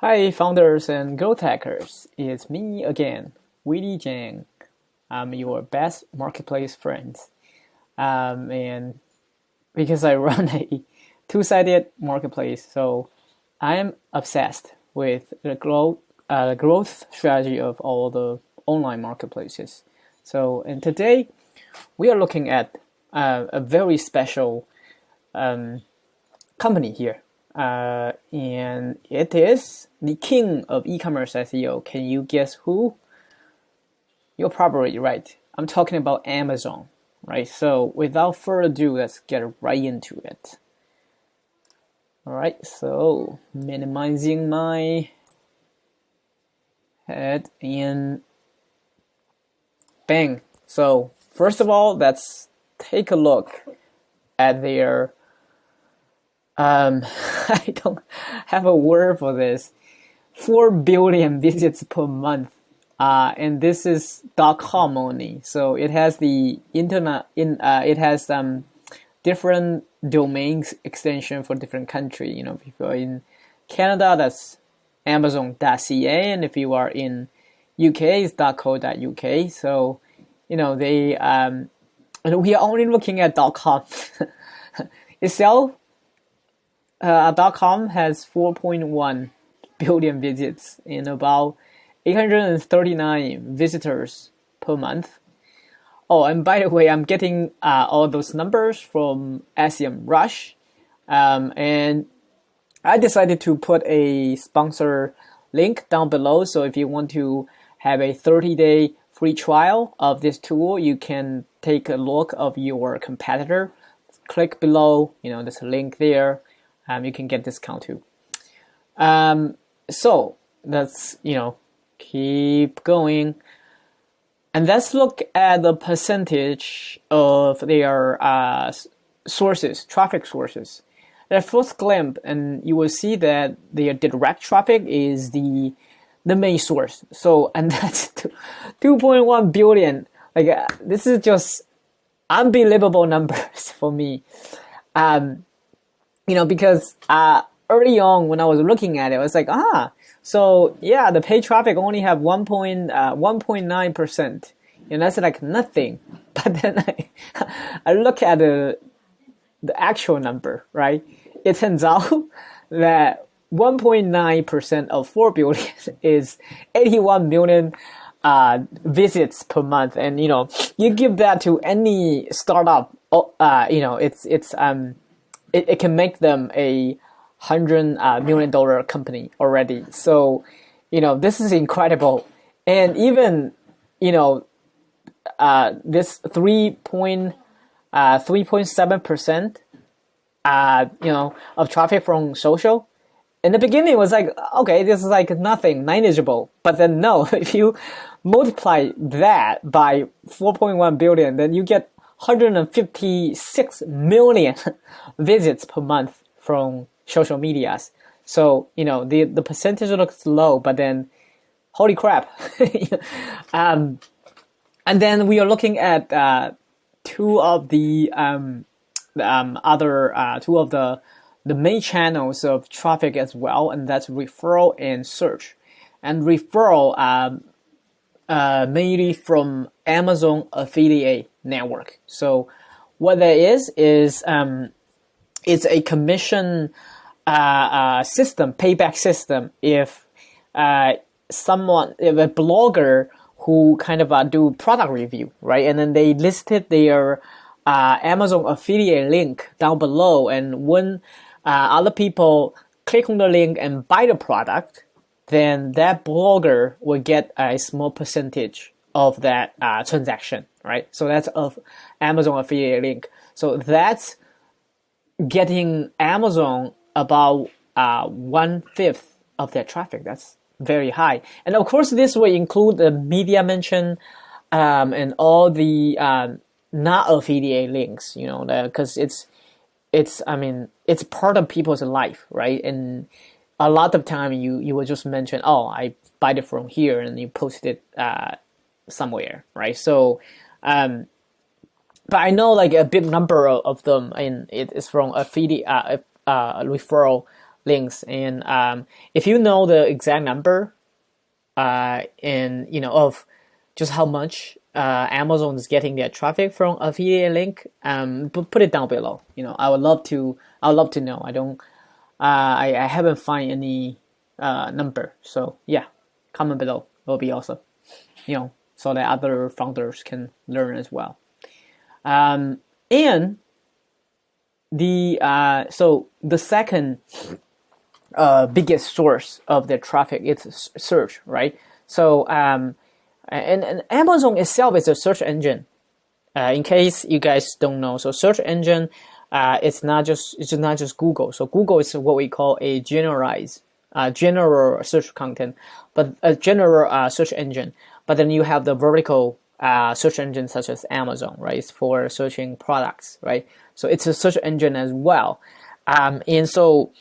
Hi, founders and growth hackers. It's me again, Willie Jang. I'm your best marketplace friend. And because I run a two-sided marketplace, so I am obsessed with the growth strategy of all the online marketplaces. And today we are looking at a very special company here. And it is the king of e-commerce SEO. Can you guess who? You're probably right. I'm talking about Amazon, right? So without further ado, let's get right into it. All right, so minimizing my head and bang. So first of all, let's take a look at their I don't have a word for this. 4 billion visits per month. And this is .com only. So it has the internet it has different domains extension for different country. You know, if you're in Canada, that's Amazon.ca, and if you are in UK, it's .co.uk. So, you know, they and we are only looking at .com itself. .com has 4.1 billion visits and about 839 visitors per month. Oh, and by the way, I'm getting all those numbers from SEMrush, and I decided to put a sponsor link down below. So if you want to have a 30-day free trial of this tool, you can take a look of your competitor. Click below, you know, there's a link there. You can get discount too. So let's, keep going. And let's look at the percentage of their traffic sources. At first glance, and you will see that their direct traffic is the main source. So, and that's 2.1 billion. This is just unbelievable numbers for me. Because early on when I was looking at it, I was like, so yeah, the paid traffic only have 1.9%. And that's like nothing. But then I look at the actual number, right? It turns out that 1.9% of 4 billion is 81 million visits per month. And, you give that to any startup, it can make them a $100 million company already. So, this is incredible. And even, this 3.7%, of traffic from social. In the beginning, it was like, okay, this is like nothing, manageable. But then no, if you multiply that by 4.1 billion, then you get 156 million visits per month from social medias. So, the percentage looks low, but then, holy crap. And then we are looking at two of the main channels of traffic as well, and that's referral and search. And referral mainly from Amazon affiliate network. So what that is it's a commission system, payback system. If a blogger who kind of do product review, right, and then they listed their Amazon affiliate link down below, and when other people click on the link and buy the product, then that blogger will get a small percentage of that transaction, right? So that's of Amazon affiliate link. So that's getting Amazon about 1/5 of their traffic. That's very high. And of course, this will include the media mention and all the not affiliate links, because it's part of people's life, right? And a lot of time you will just mention, I buy it from here, and you post it somewhere, right? So, but I know a big number of them, and it is from affiliate referral links. And if you know the exact number, and of just how much Amazon is getting their traffic from affiliate link, put it down below. I would love to know. I haven't find any number. So yeah, comment below. It'll be awesome. So that other founders can learn as well. And so the second biggest source of their traffic is search, right? So and Amazon itself is a search engine. In case you guys don't know, so search engine, it's not just Google. So Google is what we call a general search content, but a general search engine. But then you have the vertical search engine such as Amazon, right? It's for searching products, right? So it's a search engine as well. And so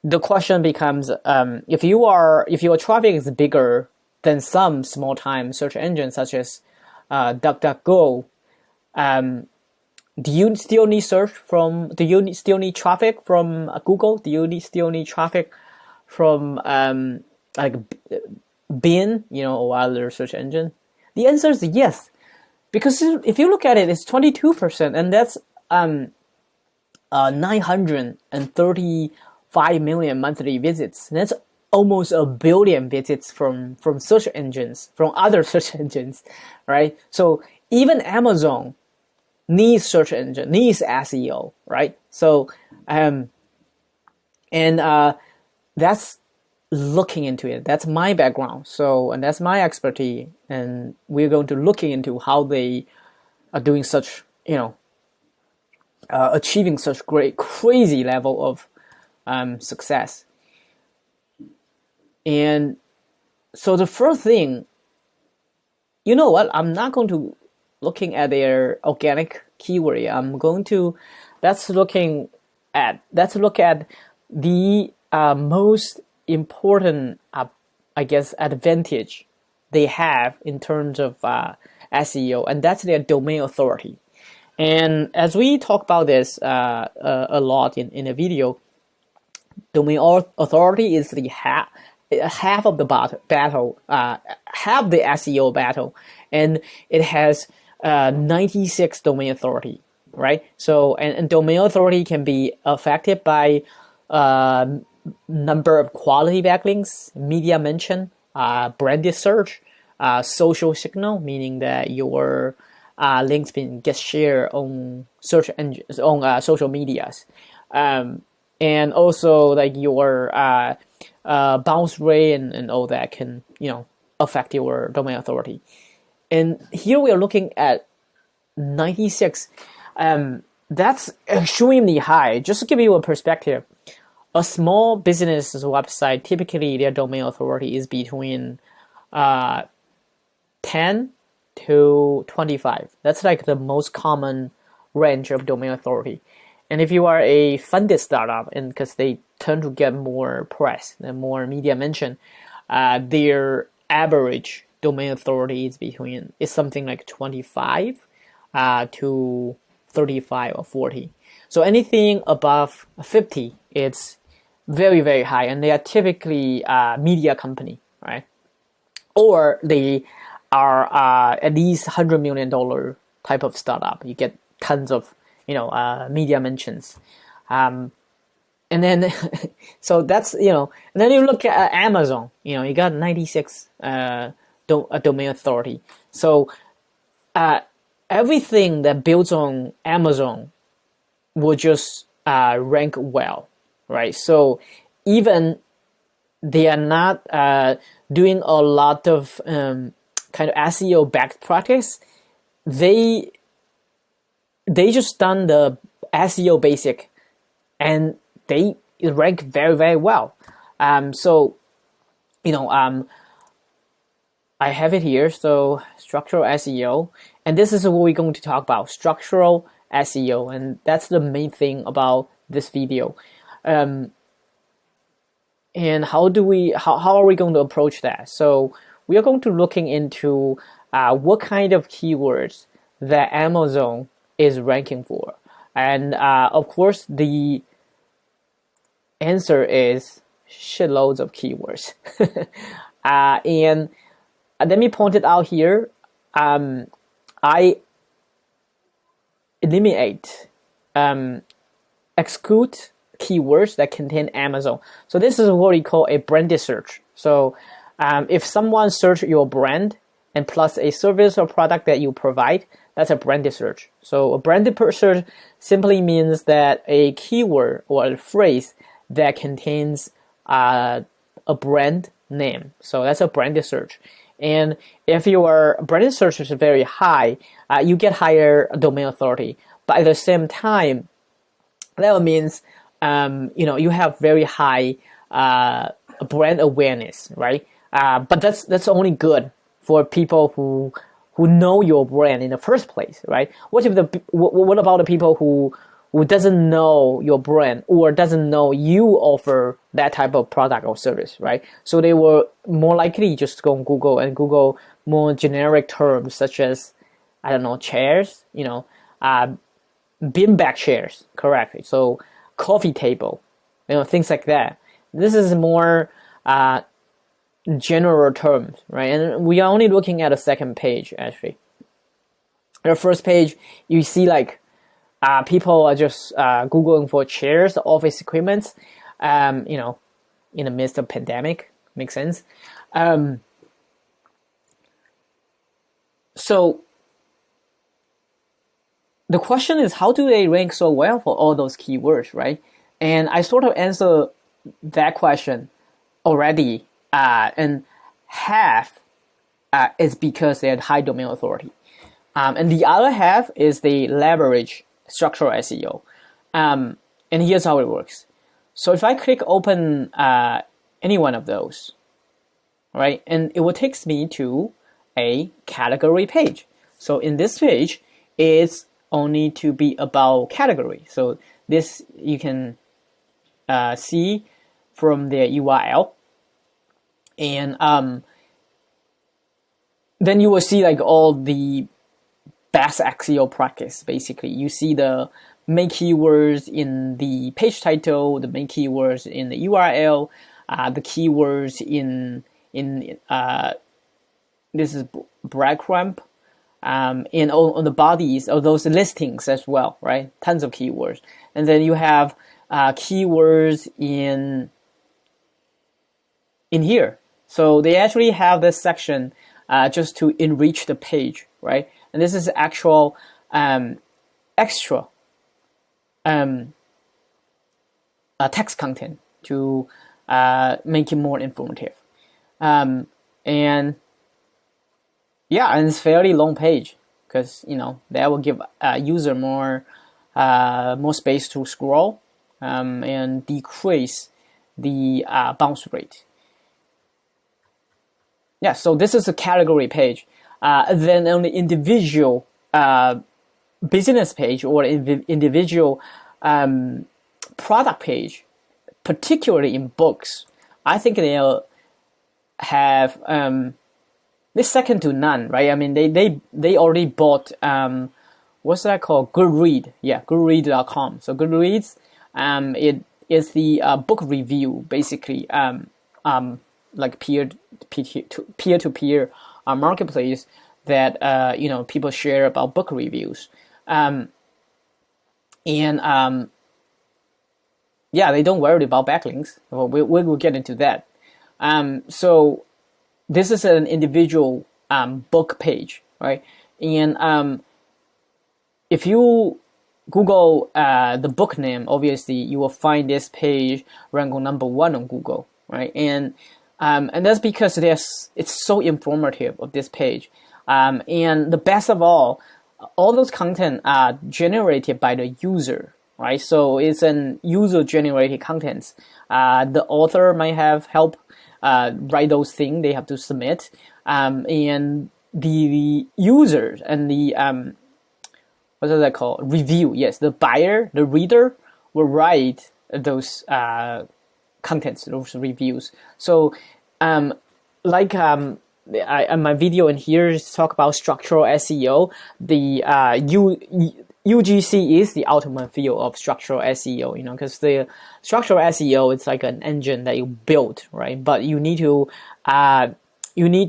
the question becomes, if your traffic is bigger than some small time search engines such as DuckDuckGo, do you still need still need traffic from Google? Do you still need traffic from like Bing, or other search engine? The answer is yes, because if you look at it, it's 22%, and that's 935 million monthly visits. And that's almost a billion visits from search engines, from other search engines, right? So even Amazon needs search engine, needs SEO, right? So that's looking into it. That's my background. So, and that's my expertise. And we're going to looking into how they are doing such, achieving such crazy level of success. And so the first thing, you know what? I'm not going to looking at their organic keyword. I'm going to let's look at the most important, advantage they have in terms of SEO, and that's their domain authority. And as we talk about this a lot in a video, domain authority is the half of the battle, half the SEO battle, and it has 96 domain authority, right? So, and domain authority can be affected by number of quality backlinks, media mention, branded search, social signal, meaning that your links get shared on search engines, on social medias, and also like your bounce rate and all that can affect your domain authority. And here we are looking at 96. That's extremely high. Just to give you a perspective, a small business's website, typically their domain authority is between 10 to 25. That's like the most common range of domain authority. And if you are a funded startup, and because they tend to get more press and more media mention, their average domain authority is something like 25 to 35 or 40. So anything above 50, it's very, very high, and they are typically a media company, right? Or they are at least $100 million type of startup. You get tons of media mentions, and then so that's and then you look at Amazon. You got 96 domain authority. So everything that builds on Amazon will just rank well, right? So even they are not doing a lot of kind of SEO backed practice, they just done the SEO basic, and they rank very, very well. So I have it here. So structural SEO, and this is what we're going to talk about, structural SEO, and that's the main thing about this video. And how are we going to approach that? So we are going to looking into what kind of keywords that Amazon is ranking for, and of course the answer is shitloads of keywords. And let me point it out here. I eliminate, exclude keywords that contain Amazon. So this is what we call a branded search. So if someone search your brand and plus a service or product that you provide, that's a branded search. So a branded search simply means that a keyword or a phrase that contains a brand name. So that's a branded search. And if your branded search is very high, you get higher domain authority. But at the same time, that means you have very high brand awareness, right? But that's only good for people who know your brand in the first place, right? What about the people who doesn't know your brand or doesn't know you offer that type of product or service, right? So they were more likely just go on Google and Google more generic terms such as, I don't know, chairs, beanbag chairs, correct? So coffee table, things like that. This is more general terms, right? And we are only looking at the second page, actually. The first page, you see like people are just Googling for chairs, office equipment, in the midst of pandemic. Makes sense. So the question is, how do they rank so well for all those keywords, right? And I sort of answered that question already, and half is because they had high domain authority. And the other half is they leverage structural SEO. And here's how it works. So if I click open any one of those, right, and it will take me to a category page. So in this page, it's only to be about category. So this you can see from the URL. And then you will see like all the best SEO practice. Basically, you see the main keywords in the page title, the main keywords in the URL, the keywords in this is breadcrumb, and on the bodies of those listings as well, right? Tons of keywords, and then you have keywords in here. So they actually have this section just to enrich the page, right? And this is actual extra text content to make it more informative. And yeah, and it's fairly long page because that will give a user more space to scroll and decrease the bounce rate. Yeah, so this is a category page. Then on the individual business page or individual product page, particularly in books, I think they'll have this second to none, right? I mean, they already bought what's that called? Goodread, yeah, Goodread.com. So Goodreads, it is the book review, basically, like peer-to-peer marketplace that people share about book reviews, and yeah, they don't worry about backlinks. Well, we'll get into that. So this is an individual book page, right? And if you Google the book name, obviously you will find this page rank on number 1 on Google, right? And that's because it's so informative of this page. And the best of all those content are generated by the user, right? So it's an user-generated content. The author might have helped write those things they have to submit, and the users and the what is that called? Review. Yes, the buyer, the reader will write those contents, those reviews. So, like my video in here is talk about structural SEO. UGC is the ultimate field of structural SEO, because the structural SEO, it's like an engine that you build, right? But you need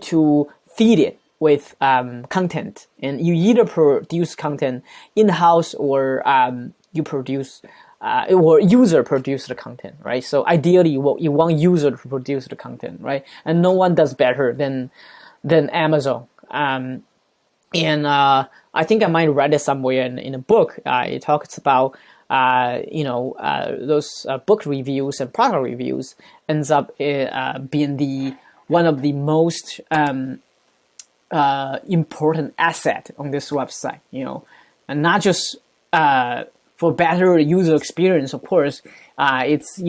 to feed it with content, and you either produce content in-house or you produce or user produce the content, right? So ideally, you want user to produce the content, right? And no one does better than Amazon. And I think I might read it somewhere in a book. It talks about those book reviews and product reviews ends up being one of the most important asset on this website, and not just for better user experience. Of course, it's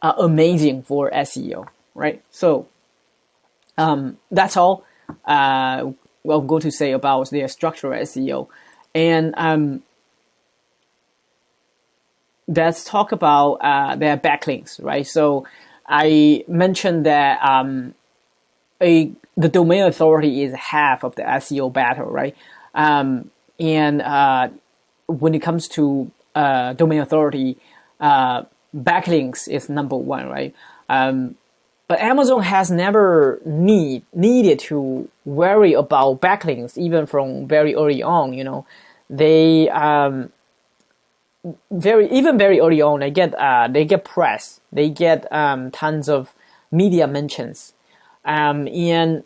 amazing for SEO, right? So that's all I'm going to say about their structural SEO, and let's talk about their backlinks, right? So I mentioned that the domain authority is half of the SEO battle, right? And when it comes to domain authority, backlinks is number one, right? But Amazon has never needed to worry about backlinks, even from very early on. They very early on, they get press, they get tons of media mentions, and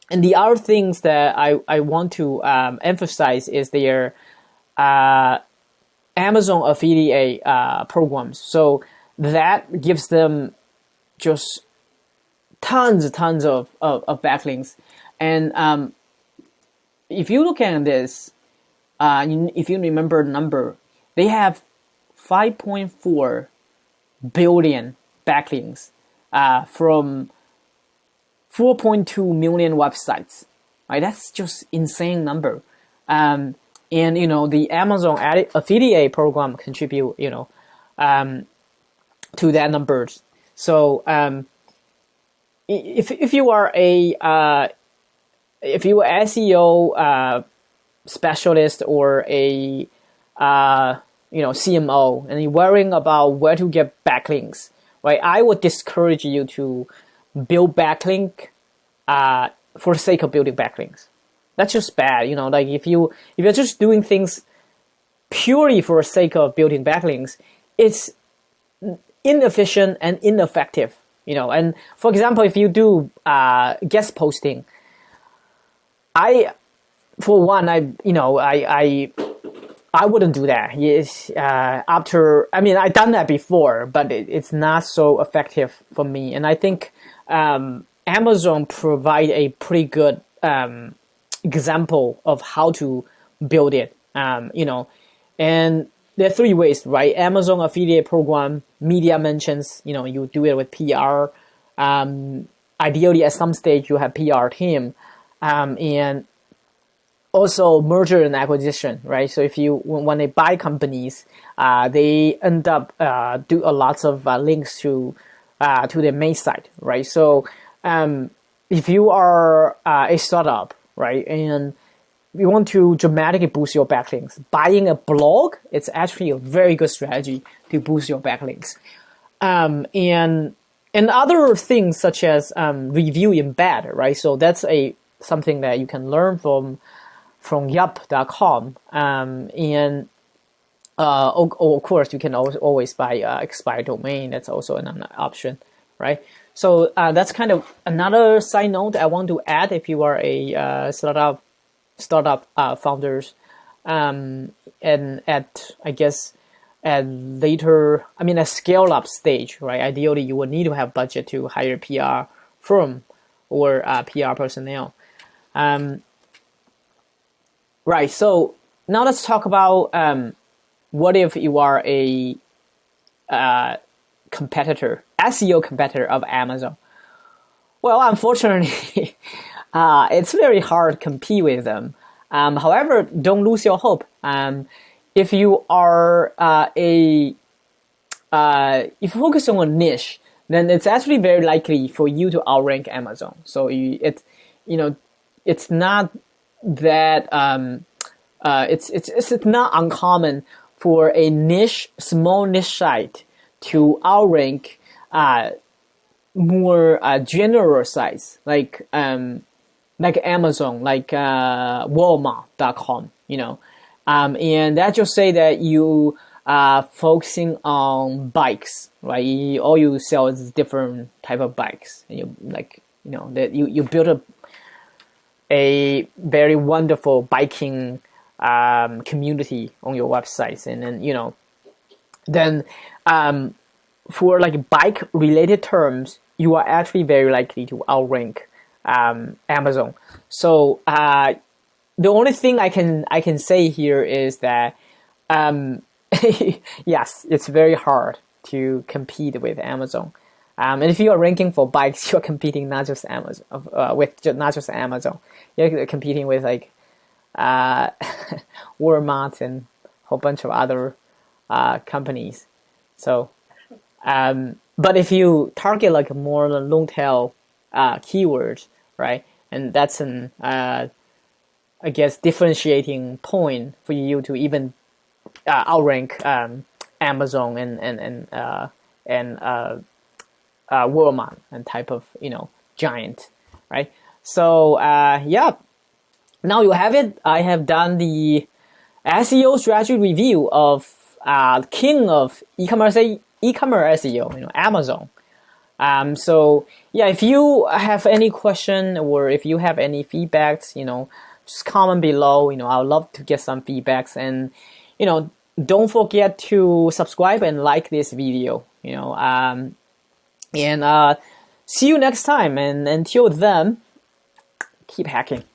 the other things that I want to emphasize is their Amazon affiliate programs. So that gives them just tons of backlinks. And if you look at this, if you remember the number, they have 5.4 billion backlinks from 4.2 million websites. Right, that's just insane number. And the Amazon affiliate program contribute to that numbers. So if you are SEO specialist or a CMO, and you're worrying about where to get backlinks, right? I would discourage you to build backlink for the sake of building backlinks. That's just bad, like if you're just doing things purely for the sake of building backlinks, it's inefficient and ineffective, and for example, if you do guest posting, I wouldn't do that. Yes, I've done that before, but it's not so effective for me. And I think Amazon provide a pretty good example of how to build it. And there are three ways, right? Amazon affiliate program, media mentions. You do it with PR. Ideally, at some stage, you have PR team, and also merger and acquisition, right? So when they buy companies, they end up do a lots of links to their main site, right? So if you are a startup, right, and you want to dramatically boost your backlinks, buying a blog, it's actually a very good strategy to boost your backlinks. And other things such as review embed, right? So that's something that you can learn from yup.com, and of course you can always buy expired domain. That's also an option, right? So that's kind of another side note I want to add if you are a startup founders, and at a scale up stage, right? Ideally, you will need to have budget to hire a PR firm or PR personnel. Right, so now let's talk about what if you are a competitor, SEO competitor of Amazon. Well, unfortunately, it's very hard to compete with them. However, don't lose your hope. If you are if you focus on a niche, then it's actually very likely for you to outrank Amazon. So it's not that it's not uncommon for a small niche site to outrank more general sites like Amazon, like Walmart.com, and that just say that you are focusing on bikes, right? All you sell is different type of bikes, and that you build a very wonderful biking community on your websites, and then for like bike related terms, you are actually very likely to outrank Amazon. So the only thing I can say here is that yes, it's very hard to compete with Amazon. And if you are ranking for bikes, you're competing not just Amazon not just Amazon. You're competing with like Walmart and a whole bunch of other companies. So, but if you target like more long tail keywords, right, and that's an I guess differentiating point for you to even outrank Amazon and Walmart and type of giant, right? So yeah, now you have it. I have done the SEO strategy review of king of e-commerce SEO, Amazon. So yeah, if you have any question or if you have any feedbacks, just comment below. I would love to get some feedbacks, and don't forget to subscribe and like this video. And see you next time. And until then, keep hacking.